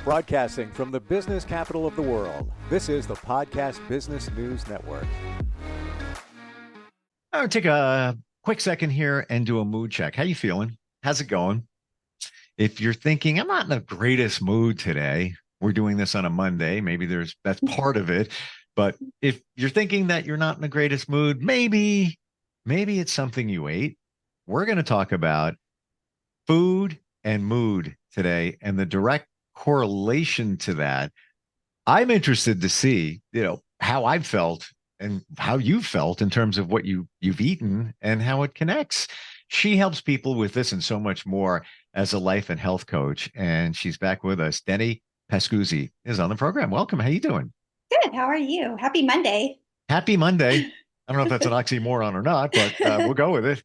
Broadcasting from the business capital of the world, this is the Podcast Business News Network. I'll take a quick second here and do a mood check. How you feeling? How's it going? If you're thinking, I'm not in the greatest mood today, we're doing this on a Monday. Maybe that's part of it. But if you're thinking that you're not in the greatest mood, maybe it's something you ate. We're going to talk about food and mood today and the direct correlation to that. I'm interested to see, how I've felt and how you felt in terms of what you've eaten and how it connects. She helps people with this and so much more as a life and health coach. And she's back with us. Denni Pascuzzi is on the program. Welcome. How you doing? Good. How are you? Happy Monday. Happy Monday. I don't know if that's an oxymoron or not, but we'll go with it.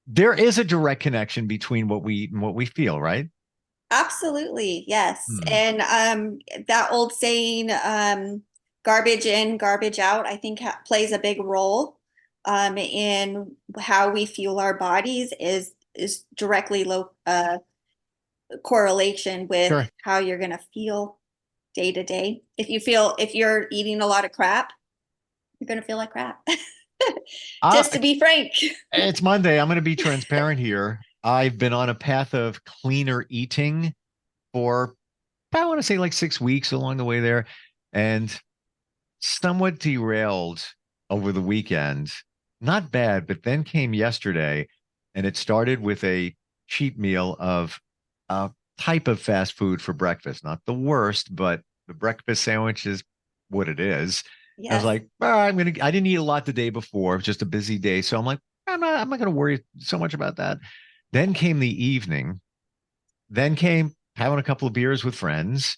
There is a direct connection between what we eat and what we feel, right? Absolutely. Yes. And that old saying, garbage in, garbage out, I think plays a big role in how we fuel our bodies is directly correlation with Sure. how you're going to feel day to day. If you're eating a lot of crap, you're going to feel like crap. Just to be frank. It's Monday. I'm going to be transparent here. I've been on a path of cleaner eating for, I want to say like 6 weeks along the way there, and somewhat derailed over the weekend. Not bad, but then came yesterday, and it started with a cheap meal of a type of fast food for breakfast. Not the worst, but the breakfast sandwich is what it is. Yes. I was like, I didn't eat a lot the day before. It was just a busy day. So I'm like, I'm not going to worry so much about that. Then came the evening. Then came having a couple of beers with friends,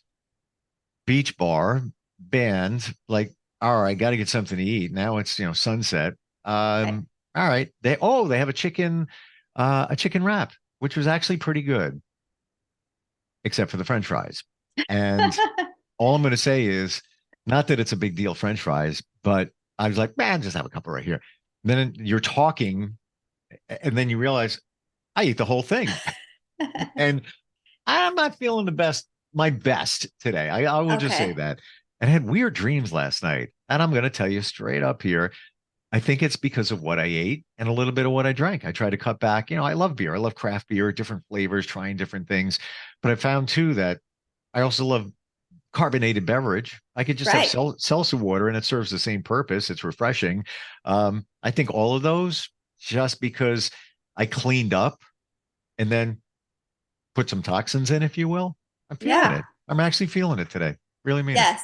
beach bar, band, like, all right, got to get something to eat. Now it's, sunset. Right. All right. They have a chicken wrap, which was actually pretty good, except for the French fries. And all I'm going to say is, not that it's a big deal, French fries, but I was like, man, just have a couple right here. Then you're talking, and then you realize I eat the whole thing. And I'm not feeling my best today. I will just say that. And I had weird dreams last night. And I'm going to tell you straight up here, I think it's because of what I ate and a little bit of what I drank. I try to cut back. I love beer. I love craft beer, different flavors, trying different things. But I found too that I also love carbonated beverage. I could just have seltzer water and it serves the same purpose. It's refreshing. I think all of those, just because I cleaned up and then put some toxins in, if you will. I'm feeling it. I'm actually feeling it today. Really mean it. Yes.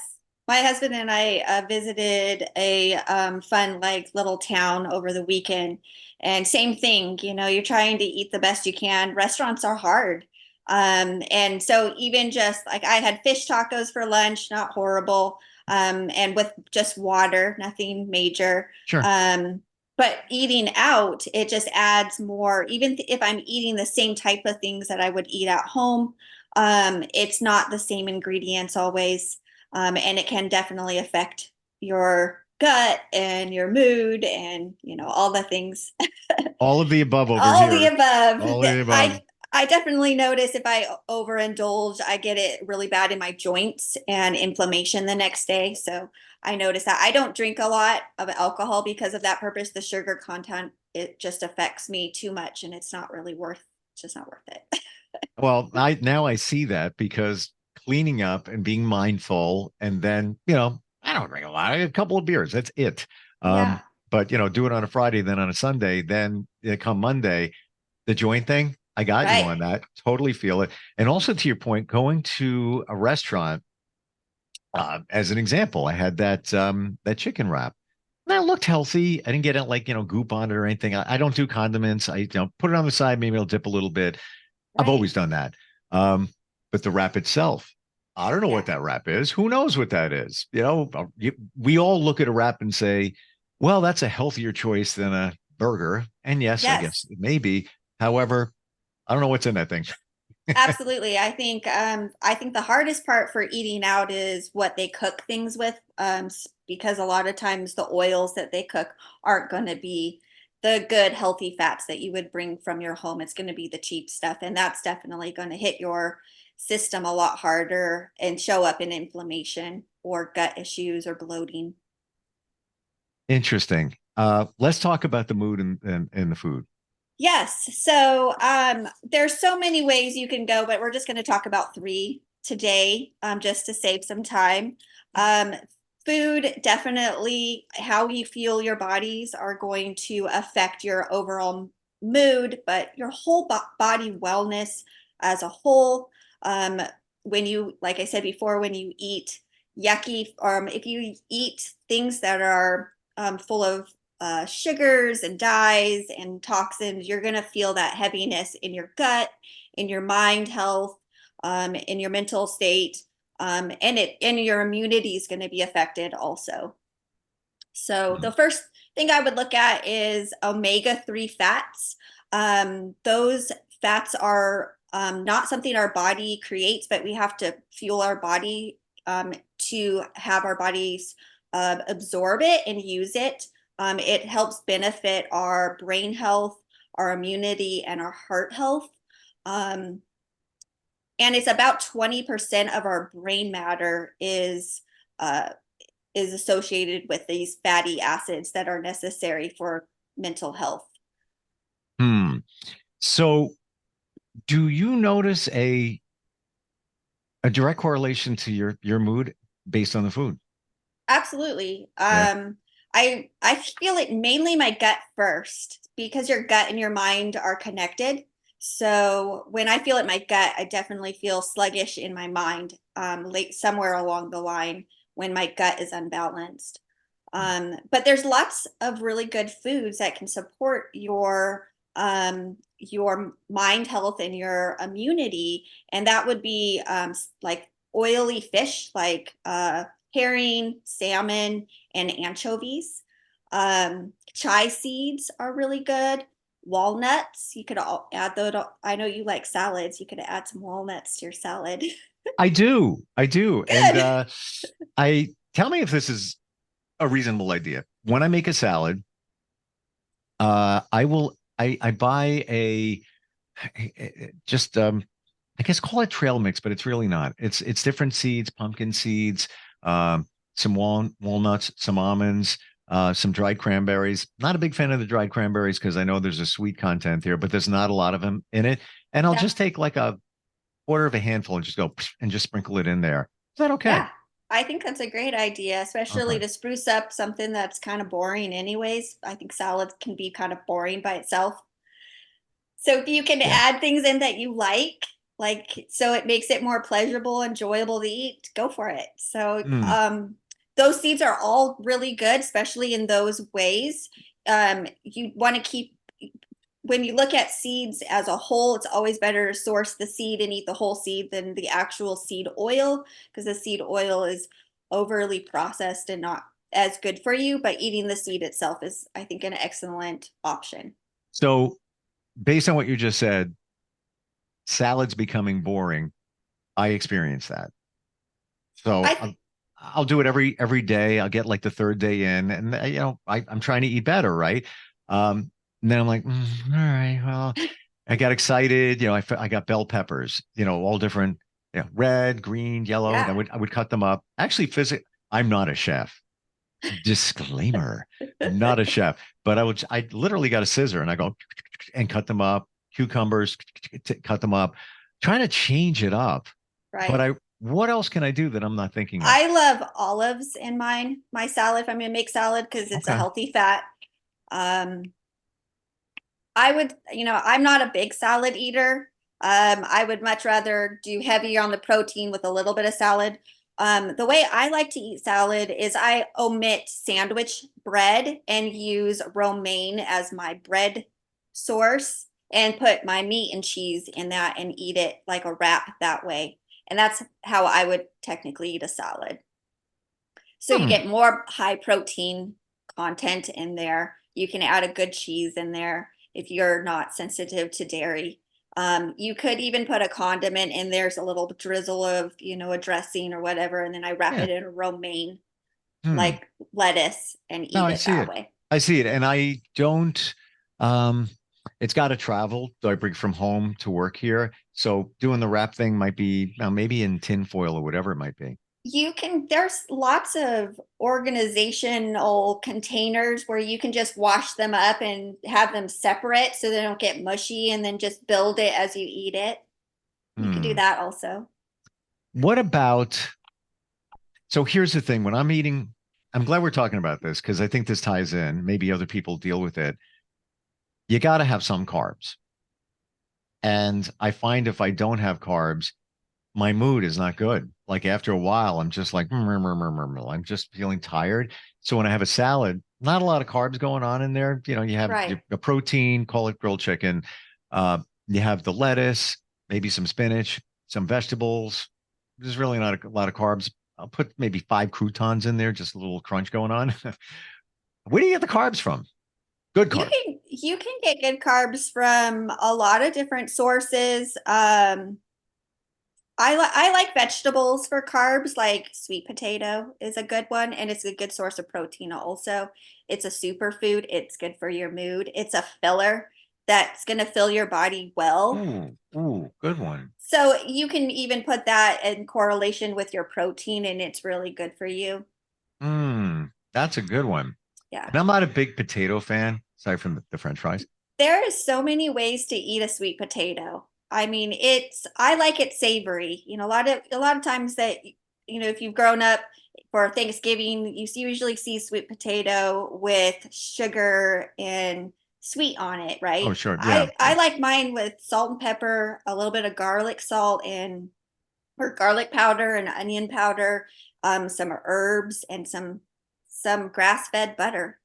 My husband and I visited a fun, like, little town over the weekend, and same thing, you're trying to eat the best you can. Restaurants are hard. And so even just like I had fish tacos for lunch, not horrible, and with just water, nothing major. Sure. But eating out, it just adds more. Even if I'm eating the same type of things that I would eat at home, it's not the same ingredients always. And it can definitely affect your gut and your mood and, all the things. All of the above over all here. The above. All the above. I definitely notice if I overindulge, I get it really bad in my joints and inflammation the next day. So I notice that. I don't drink a lot of alcohol because of that purpose. The sugar content, it just affects me too much, and it's not just not worth it. Well, now I see that, because cleaning up and being mindful, and then, I don't drink a lot, a couple of beers, that's it. Yeah. But do it on a Friday, then on a Sunday, then come Monday, the joint thing, I got you on that. Totally feel it. And also, to your point, going to a restaurant, as an example, I had that chicken wrap. And it looked healthy. I didn't get it like, goop on it or anything. I don't do condiments. I put it on the side. Maybe I'll dip a little bit. I've always done that. But the wrap itself, I don't know what that wrap is. Who knows what that is? We all look at a wrap and say, well, that's a healthier choice than a burger. And yes, I guess it may be. However, I don't know what's in that thing. Absolutely. I think the hardest part for eating out is what they cook things with, because a lot of times the oils that they cook aren't going to be the good healthy fats that you would bring from your home. It's going to be the cheap stuff, and that's definitely going to hit your system a lot harder and show up in inflammation or gut issues or bloating. Interesting. Let's talk about the mood and the food. Yes. So there's so many ways you can go, but we're just going to talk about three today, just to save some time. Um, Food, definitely how you feel your bodies are going to affect your overall mood, but your whole body wellness as a whole. Um, when you, like I said before, when you eat yucky, if you eat things that are full of sugars and dyes and toxins, you're going to feel that heaviness in your gut, in your mind health, in your mental state, and your immunity is going to be affected also. So the first thing I would look at is omega-3 fats. Those fats are not something our body creates, but we have to fuel our body to have our bodies absorb it and use it. It helps benefit our brain health, our immunity, and our heart health. And it's about 20% of our brain matter uh, is associated with these fatty acids that are necessary for mental health. Hmm. So, do you notice a direct correlation to your mood based on the food? Absolutely. Yeah. I feel it mainly my gut first because your gut and your mind are connected. So when I feel it in my gut, I definitely feel sluggish in my mind, late somewhere along the line when my gut is unbalanced. But there's lots of really good foods that can support your mind health and your immunity, and that would be like oily fish, like herring, salmon, and anchovies. Chia seeds are really good. Walnuts, you could add those. I know you like salads. You could add some walnuts to your salad. I do. I do. And Good. I tell me if this is a reasonable idea. When I make a salad, I buy just I guess call it trail mix, but it's really not. It's different seeds, pumpkin seeds, some walnuts, some almonds, some dried cranberries. Not a big fan of the dried cranberries because I know there's a sweet content there, but there's not a lot of them in it. And I'll Yeah. just take like a quarter of a handful and just go and just sprinkle it in there. Is that okay? Yeah, I think that's a great idea, especially Okay. to spruce up something that's kind of boring anyways. I think salad can be kind of boring by itself. So if you can Yeah. add things in that you like so it makes it more pleasurable, enjoyable to eat, go for it. So Hmm. those seeds are all really good, especially in those ways. You want to keep when you look at seeds as a whole, it's always better to source the seed and eat the whole seed than the actual seed oil because the seed oil is overly processed and not as good for you. But eating the seed itself is, I think, an excellent option. So based on what you just said, salads becoming boring. I experience that. So I I'll do it every day. I'll get like the third day in, and I'm trying to eat better, right? And then I'm like, all right, well, I got excited. I got bell peppers, all different, red, green, yellow, and I yeah, would I would cut them up. Actually, I'm not a chef. Disclaimer, not a chef, but I literally got a scissor and I go and cut them up. Cucumbers, cut them up, trying to change it up. But right. what else can I do that I'm not thinking of? I love olives in my salad if I'm gonna make salad because it's a Okay. healthy fat. Um, I would, I'm not a big salad eater. I would much rather do heavier on the protein with a little bit of salad. The way I like to eat salad is I omit sandwich bread and use romaine as my bread source and put my meat and cheese in that and eat it like a wrap that way. And that's how I would technically eat a salad. So you Hmm. get more high protein content in there. You can add a good cheese in there if you're not sensitive to dairy. You could even put a condiment in there's a little drizzle of, a dressing or whatever, and then I wrap Yeah. it in a romaine Hmm. like lettuce and No, eat I it see that it. way. I see it. And I don't um It's got to travel. So I bring from home to work here. So doing the wrap thing might be maybe in tin foil or whatever it might be. There's lots of organizational containers where you can just wash them up and have them separate so they don't get mushy and then just build it as you eat it. You could do Hmm. that also. What about, so here's the thing when I'm eating, I'm glad we're talking about this because I think this ties in. Maybe other people deal with it. You got to have some carbs. And I find if I don't have carbs, my mood is not good. Like after a while, I'm just like, I'm just feeling tired. So when I have a salad, not a lot of carbs going on in there. You know, you have Right. a protein, call it grilled chicken. Uh, you have the lettuce, maybe some spinach, some vegetables. There's really not a lot of carbs. I'll put maybe 5 croutons in there, just a little crunch going on. Where do you get the carbs from? Good carbs. You can get good carbs from a lot of different sources. I like vegetables for carbs, like sweet potato is a good one, and it's a good source of protein also. It's a superfood. It's good for your mood. It's a filler that's going to fill your body well. Ooh, good one. So you can even put that in correlation with your protein, and it's really good for you. That's a good one. Yeah. And I'm not a big potato fan, aside from the French fries. There is so many ways to eat a sweet potato. I mean, I like it savory. You know, a lot of times that if you've grown up for Thanksgiving, you usually see sweet potato with sugar and sweet on it, Oh, right? sure. Yeah. I like mine with salt and pepper, a little bit of garlic salt and or garlic powder and onion powder, some herbs and some grass-fed butter.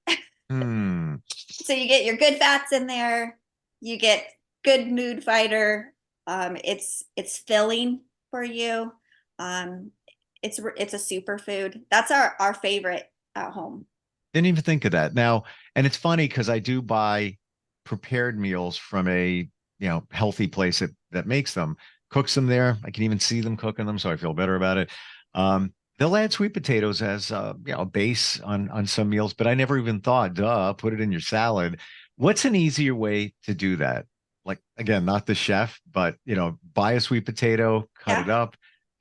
Hmm. So you get your good fats in there, you get good mood fighter. It's filling for you. Um, it's a superfood. That's our favorite at home. Didn't even think of that. Now, and it's funny because I do buy prepared meals from a healthy place that makes them, cooks them there. I can even see them cooking them, so I feel better about it. They'll add sweet potatoes as a base on some meals, but I never even thought, duh, put it in your salad. What's an easier way to do that? Like again, not the chef, but buy a sweet potato, cut Yeah. it up.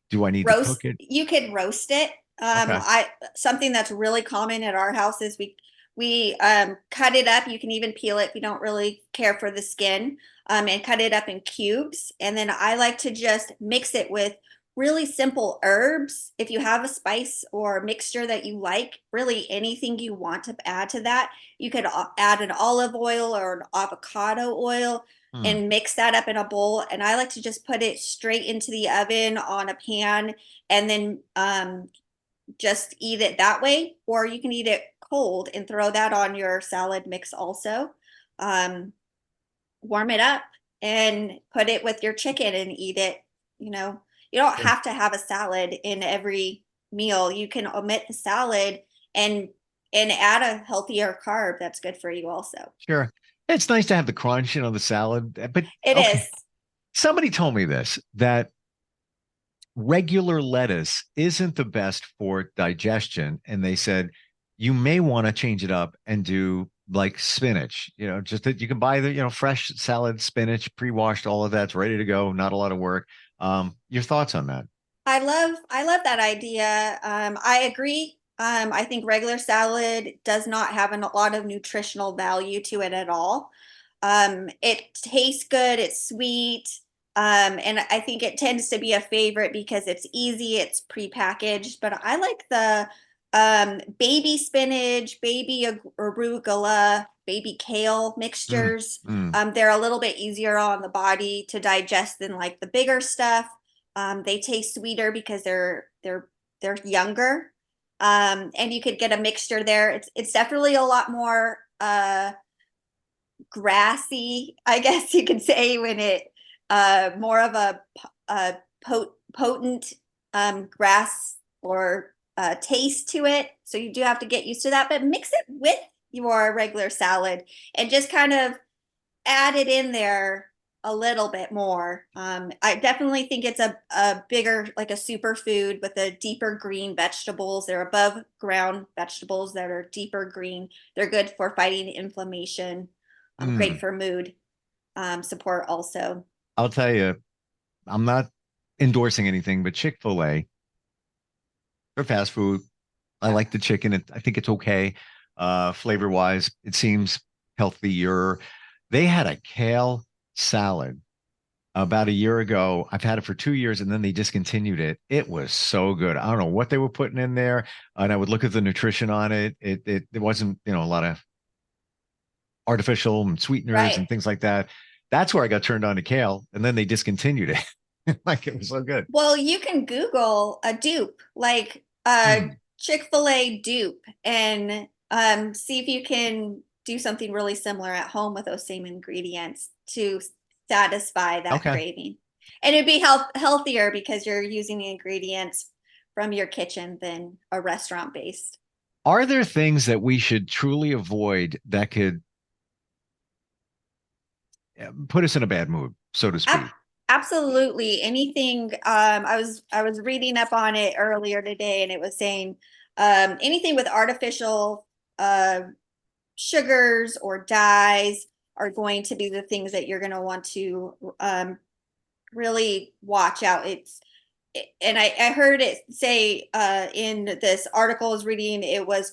Do I need to Roast, cook it? you could roast it. Okay. I Something that's really common at our house is we cut it up. You can even peel it if you don't really care for the skin, and cut it up in cubes. And then I like to just mix it with really simple herbs. If you have a spice or mixture that you like, really anything you want to add to that, you could add an olive oil or an avocado oil Hmm. and mix that up in a bowl. And I like to just put it straight into the oven on a pan and then just eat it that way. Or you can eat it cold and throw that on your salad mix also. Um, Warm it up and put it with your chicken and eat it. You know, you don't Sure. have to have a salad in every meal. You can omit the salad and add a healthier carb that's good for you also. Sure. It's nice to have the crunch, the salad. But It okay, is. somebody told me this that regular lettuce isn't the best for digestion. And they said you may want to change it up and do like spinach, just that you can buy the, fresh salad, spinach, pre-washed, all of that's ready to go, not a lot of work. Your thoughts on that? I love that idea. I agree. I think regular salad does not have a lot of nutritional value to it at all. It tastes good, it's sweet, and I think it tends to be a favorite because it's easy, it's prepackaged. But I like the baby spinach, baby arugula, baby kale Mm, mixtures. mm, They're a little bit easier on the body to digest than like the bigger stuff. They taste sweeter because they're younger. And you could get a mixture there. It's definitely a lot more grassy, I guess you could say, when it more of a potent grass or taste to it. So you do have to get used to that, but mix it with your regular salad and just kind of add it in there a little bit more. I definitely think it's a bigger, like a superfood with a deeper green vegetables. They're above ground vegetables that are deeper green. They're good for fighting inflammation, great mm. for mood. support also. I'll tell you, I'm not endorsing anything, but Chick-fil-A, for fast food, I like the chicken. I think it's okay. Flavor wise, it seems healthier. They had a kale salad about a year ago. I've had it for 2 years and then they discontinued it. It was so good. I don't know what they were putting in there. And I would look at the nutrition on it. It wasn't, a lot of artificial and sweeteners Right. and things like that. That's where I got turned on to kale, and then they discontinued it. Like it was so good. Well, you can Google a dupe, like Hmm. Chick-fil-A dupe, and see if you can do something really similar at home with those same ingredients to satisfy that Okay. craving. And it'd be healthier because you're using the ingredients from your kitchen than a restaurant based. Are there things that we should truly avoid that could put us in a bad mood, so to Ab- speak? Absolutely. Anything, I was reading up on it earlier today and it was saying anything with artificial uh sugars or dyes are going to be the things that you're going to want to really watch out. And I heard it say in this article I was reading, it was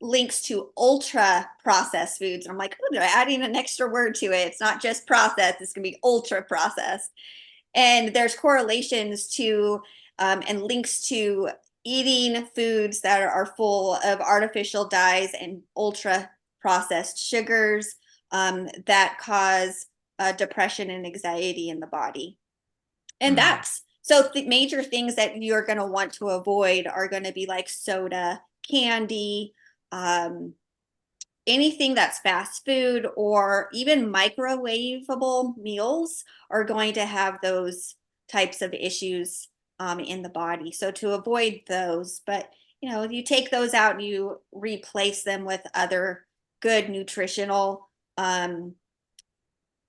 links to ultra processed foods. And I'm like, oh, they're adding an extra word to it. It's not just processed, it's gonna be ultra processed. And there's correlations to and links to eating foods that are full of artificial dyes and ultra processed sugars that cause depression and anxiety in the body. And Hmm. that's so the major things that you're going to want to avoid are going to be like soda, candy, um, anything that's fast food or even microwavable meals are going to have those types of issues in the body. So to avoid those, but you take those out and you replace them with other good nutritional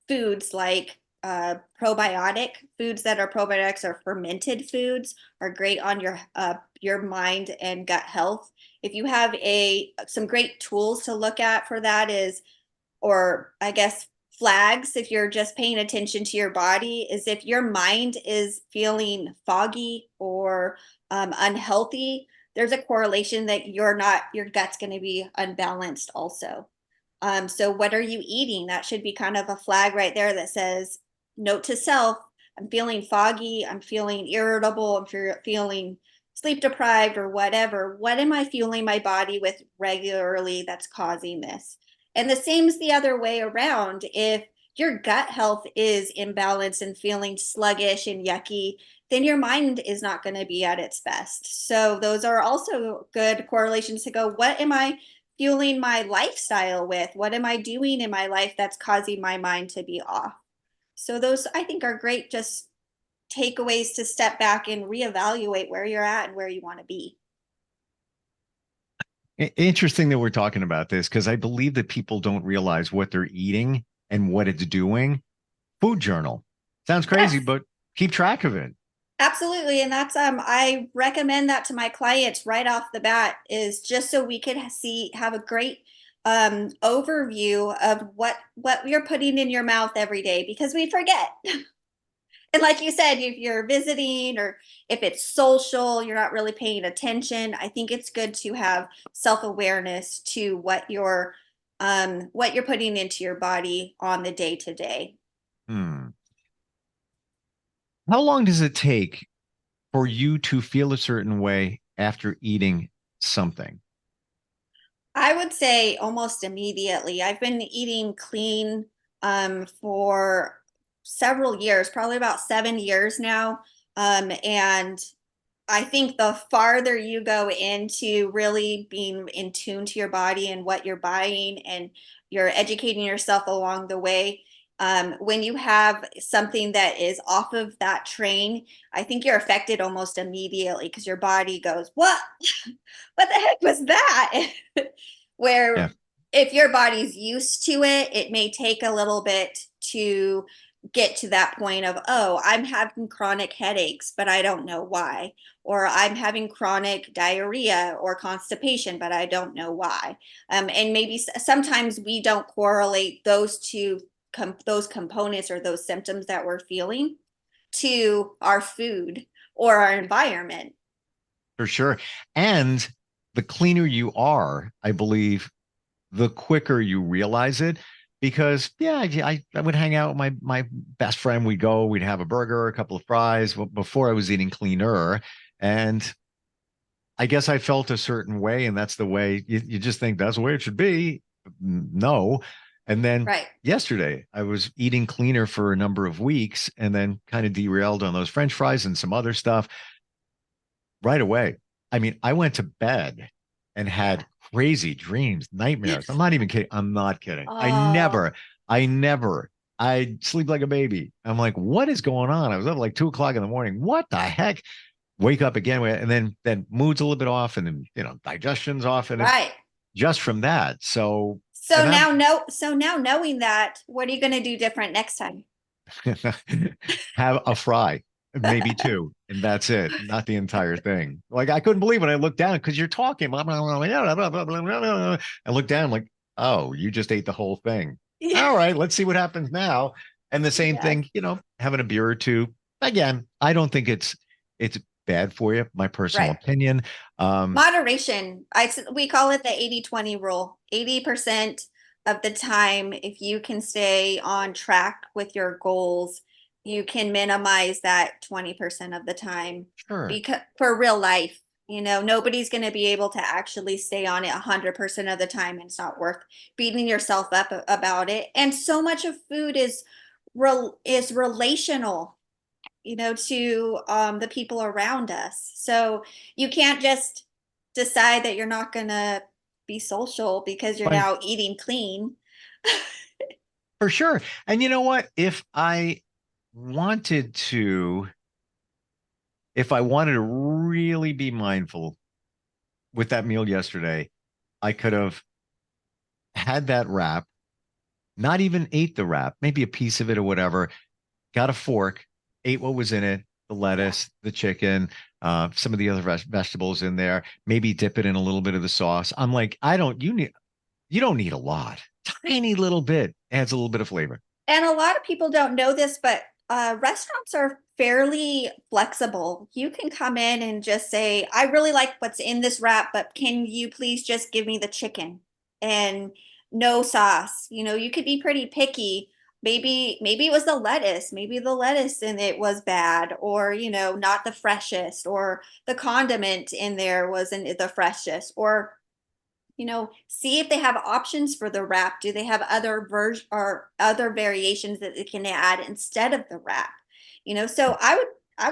foods like probiotic foods that are probiotics or fermented foods are great on your mind and gut health. If you have a some great tools to look at for that is, or I guess flags if you're just paying attention to your body, is if your mind is feeling foggy or unhealthy, there's a correlation that your gut's going to be unbalanced also. So what are you eating? That should be kind of a flag right there that says, note to self, I'm feeling foggy, I'm feeling irritable, feeling sleep deprived or whatever. What am I fueling my body with regularly that's causing this? And the same is the other way around. If your gut health is imbalanced and feeling sluggish and yucky, then your mind is not going to be at its best. So those are also good correlations to go, what am I fueling my lifestyle with? What am I doing in my life that's causing my mind to be off? So those I think are great just takeaways to step back and reevaluate where you're at and where you want to be. Interesting that we're talking about this because I believe that people don't realize what they're eating and what it's doing. Food journal. Sounds crazy, Yes. but keep track of it. Absolutely. And that's I recommend that to my clients right off the bat is just so we could have a great overview of what you're putting in your mouth every day because we forget. And like you said, if you're visiting or if it's social, you're not really paying attention. I think it's good to have self-awareness to what you're putting into your body on the day to day. Hmm. How long does it take for you to feel a certain way after eating something? I would say almost immediately. I've been eating clean for several years, probably about 7 years now. And I think the farther you go into really being in tune to your body and what you're buying, and you're educating yourself along the way, when you have something that is off of that train, I think you're affected almost immediately because your body goes, "What? What the heck was that?" Yeah. Where if your body's used to it, it may take a little bit to get to that point of, oh, I'm having chronic headaches, but I don't know why. Or I'm having chronic diarrhea or constipation, but I don't know why. And maybe sometimes we don't correlate those two those components or those symptoms that we're feeling to our food or our environment. For sure. And the cleaner you are, I believe, the quicker you realize it. Because yeah, I would hang out with my best friend. We'd go, we'd have a burger, a couple of fries before I was eating cleaner. And I guess I felt a certain way, and that's the way you just think that's the way it should be. No. And then Right. yesterday, I was eating cleaner for a number of weeks and then kind of derailed on those French fries and some other stuff right away. I mean, I went to bed and had crazy dreams, nightmares. I'm not even kidding. I'm not kidding. Oh, I sleep like a baby. I'm like, what is going on? I was up like 2 o'clock in the morning. What the heck? Wake up again, and then mood's a little bit off, and then digestion's off, and it's right. just from that. So, So and I'm now, so now knowing that, what are you going to do different next time? have a fry, maybe two, and that's it. Not the entire thing. Like I couldn't believe when I looked down because you're talking. Blah, blah, blah, blah, blah, blah, blah, blah. I looked down, I'm like, oh, you just ate the whole thing. Yeah. All right, let's see what happens now. And the same Yes. thing, having a beer or two. Again, I don't think it's bad for you. My personal Right. opinion. Moderation. We call it the 80-20 rule. 80% of the time, if you can stay on track with your goals, you can minimize that 20% of the time. Sure. Because for real life, nobody's going to be able to actually stay on it 100% of the time, and it's not worth beating yourself up about it. And so much of food is relational, to the people around us. So you can't just decide that you're not going to be social because you're Right. now eating clean. For sure. And you know what? Wanted to, if I wanted to really be mindful with that meal yesterday, I could have had that wrap, not even ate the wrap, maybe a piece of it or whatever, got a fork, ate what was in it, the Yeah. lettuce, the chicken, some of the other vegetables in there, maybe dip it in a little bit of the sauce. I'm like, you don't need a lot. Tiny little bit adds a little bit of flavor. And a lot of people don't know this, but restaurants are fairly flexible. You can come in and just say, I really like what's in this wrap, but can you please just give me the chicken and no sauce? You could be pretty picky. Maybe it was the lettuce. Maybe the lettuce in it was bad, or not the freshest, or the condiment in there wasn't the freshest, or see if they have options for the wrap. Do they have other version or other variations that they can add instead of the wrap? So I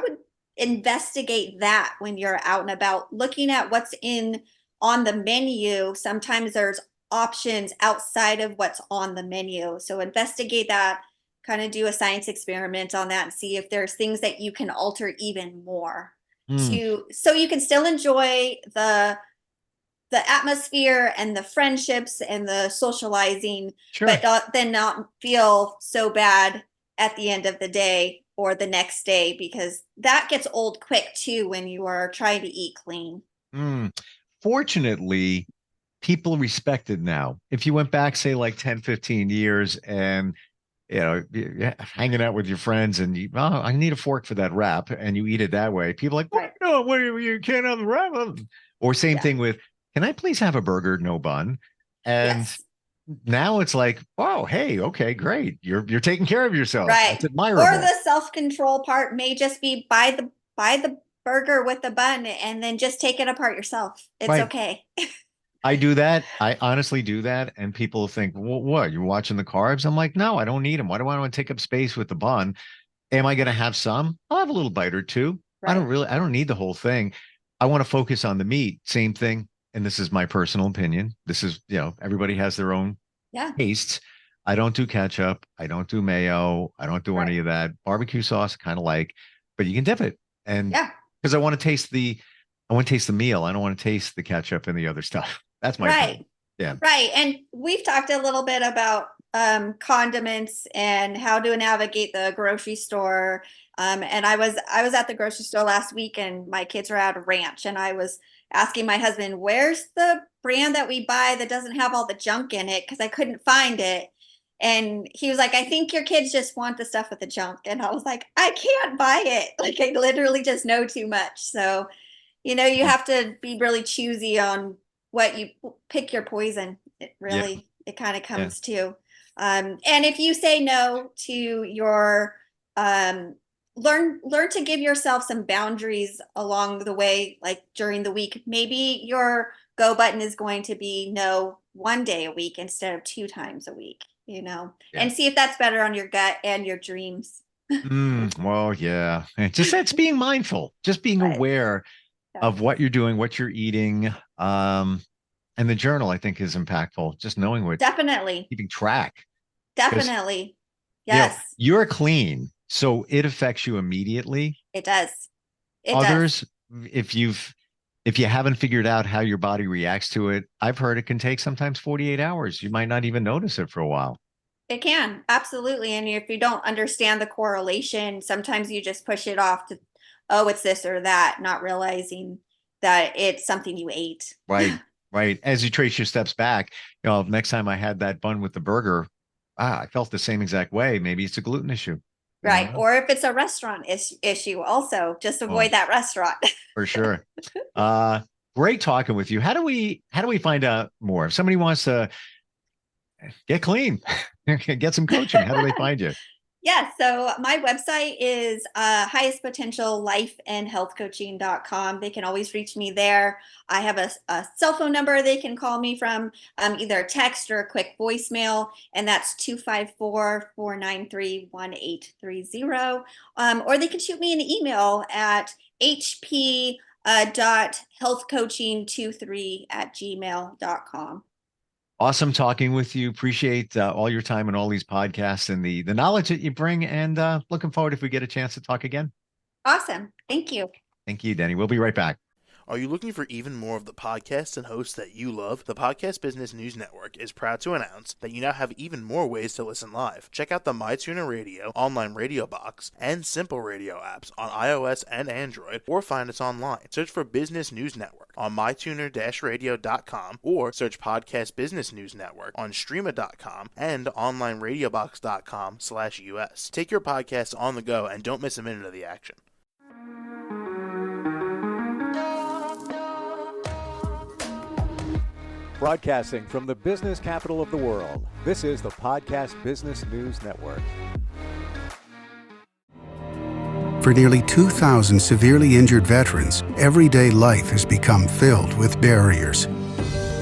would investigate that when you're out and about, looking at what's in on the menu. Sometimes there's options outside of what's on the menu. So investigate that, kind of do a science experiment on that and see if there's things that you can alter even more Mm, so you can still enjoy the atmosphere and the friendships and the socializing, but sure. then not feel so bad at the end of the day or the next day, because that gets old quick too when you are trying to eat clean. Mm. Fortunately, people respect it now. If you went back, say, like 10, 15 years and hanging out with your friends and I need a fork for that wrap, and you eat it that way. People are like, what? Right. No, what you can't have the wrap. Or same Yeah. thing with, can I please have a burger, no bun? And Yes. now it's like, oh, hey, okay, great. You're taking care of yourself. Right. That's Or admirable. the self-control part may just be buy the burger with the bun and then just take it apart yourself. It's Right. okay. I do that. I honestly do that. And people think, well, what? You're watching the carbs? I'm like, no, I don't need them. Why do I want to take up space with the bun? Am I going to have some? I'll have a little bite or two. Right. I don't need the whole thing. I want to focus on the meat. Same thing. And this is my personal opinion. This is, everybody has their own Yeah. tastes. I don't do ketchup. I don't do mayo. I don't do Right. any of that. Barbecue sauce, kind of like, but you can dip it. And Yeah. because I want to taste the meal. I don't want to taste the ketchup and the other stuff. That's my Right. opinion. Yeah. Right. And we've talked a little bit about condiments and how to navigate the grocery store. And I was at the grocery store last week, and my kids were at a ranch, and I was asking my husband, where's the brand that we buy that doesn't have all the junk in it? Because I couldn't find it. And he was like, I think your kids just want the stuff with the junk. And I was like, I can't buy it. Like, I literally just know too much. So, you have to be really choosy on what you pick your poison. It kind of comes to. And if you say no to your, learn to give yourself some boundaries along the way, like during the week. Maybe your go button is going to be no 1 day a week instead of 2 times a week, and see if that's better on your gut and your dreams. Well, yeah. That's being mindful, just being aware of what you're doing, what you're eating. And the journal, I think, is impactful. Just knowing what, definitely keeping track. Definitely. Yes. You're clean, so it affects you immediately. It does. Others, if you haven't figured out how your body reacts to it, I've heard it can take sometimes 48 hours. You might not even notice it for a while. It can, absolutely. And if you don't understand the correlation, sometimes you just push it off to, oh, it's this or that, not realizing that it's something you ate. Right. As you trace your steps back, next time I had that bun with the burger, I felt the same exact way. Maybe it's a gluten issue. Right. Or if it's a restaurant issue, also just avoid that restaurant. For sure. Great talking with you. How do we find out more? If somebody wants to get clean, get some coaching, how do they find you? Yeah, so my website is highestpotentiallifeandhealthcoaching.com. They can always reach me there. I have a cell phone number they can call me from, either a text or a quick voicemail, and that's 254-493-1830. Or they can shoot me an email at hp.healthcoaching23@gmail.com. Awesome talking with you. Appreciate all your time and all these podcasts and the knowledge that you bring, and looking forward if we get a chance to talk again. Awesome. Thank you. Thank you, Denny. We'll be right back. Are you looking for even more of the podcasts and hosts that you love? The Podcast Business News Network is proud to announce that you now have even more ways to listen live. Check out the MyTuner Radio, online radio box, and Simple Radio apps on iOS and Android, or find us online. Search for Business News Network on mytuner-radio.com, or search Podcast Business News Network on streama.com and onlineradiobox.com/US. Take your podcast on the go and don't miss a minute of the action. Broadcasting from the business capital of the world, this is the Podcast Business News Network. For nearly 2,000 severely injured veterans, everyday life has become filled with barriers.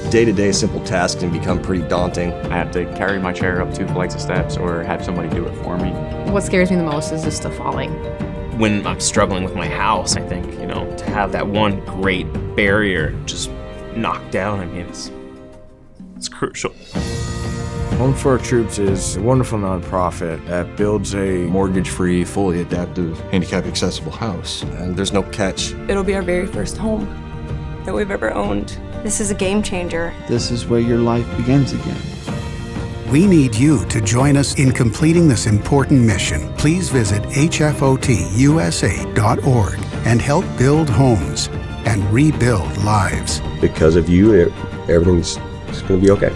Day-to-day simple tasks can become pretty daunting. I have to carry my chair up 2 flights of steps or have somebody do it for me. What scares me the most is just the falling. When I'm struggling with my house, I think, to have that one great barrier just knocked down, it's crucial. Home for Our Troops is a wonderful nonprofit that builds a mortgage-free, fully adaptive, handicap-accessible house. And there's no catch. It'll be our very first home that we've ever owned. This is a game changer. This is where your life begins again. We need you to join us in completing this important mission. Please visit hfotusa.org and help build homes and rebuild lives. Because of you, everything's going to be okay.